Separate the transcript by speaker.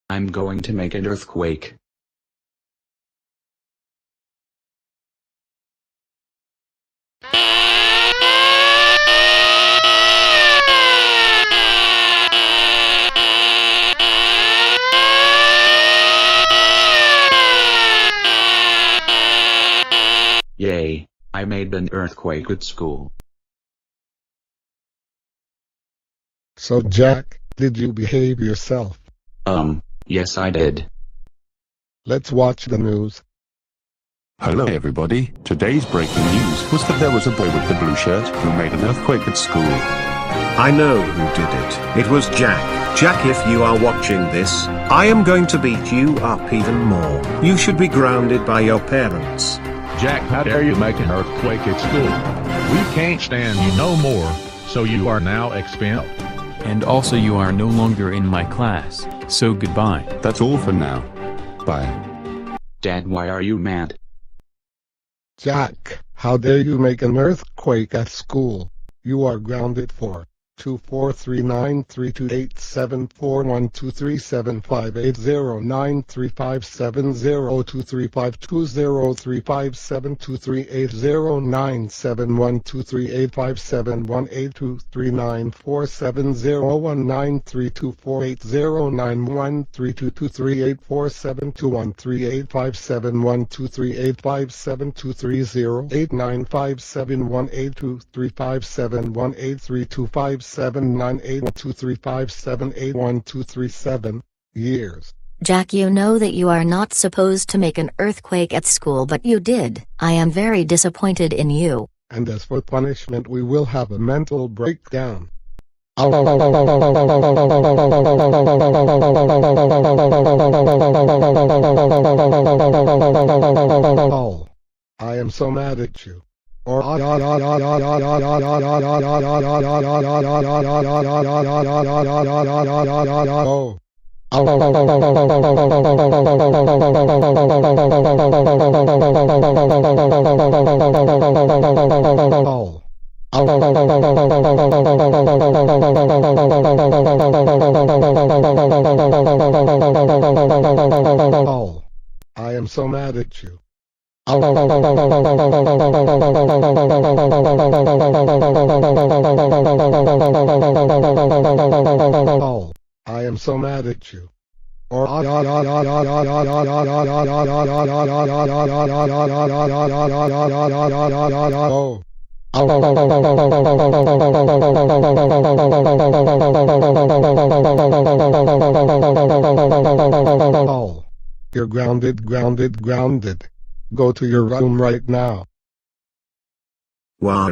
Speaker 1: I'm going to make an earthquake. Yay, I made an earthquake at school.
Speaker 2: So Jack, did you behave yourself?
Speaker 1: Yes I did.
Speaker 2: Let's watch the news.
Speaker 3: Hello everybody, today's breaking news was that there was a boy with the blue shirt who made an earthquake at school.
Speaker 4: I know who did it. It was Jack. Jack, if you are watching this, I am going to beat you up even more. You should be grounded by your parents.
Speaker 5: Jack, how dare you make an earthquake at school? We can't stand you no more, so you are now expelled.
Speaker 6: And also you are no longer in my class, so goodbye.
Speaker 3: That's all for now. Bye.
Speaker 1: Dad, why are you mad?
Speaker 2: Jack, how dare you make an earthquake at school? You are grounded for 24393387412375809325712385718327 years.
Speaker 7: Jack, you know that you are not supposed to make an earthquake at school, but you did. I am very disappointed in you.
Speaker 2: And as for punishment, we will have a mental breakdown. I am so mad at you. I am so mad at you. I am so mad at you. You're grounded. Go to your room right now.
Speaker 4: Wow.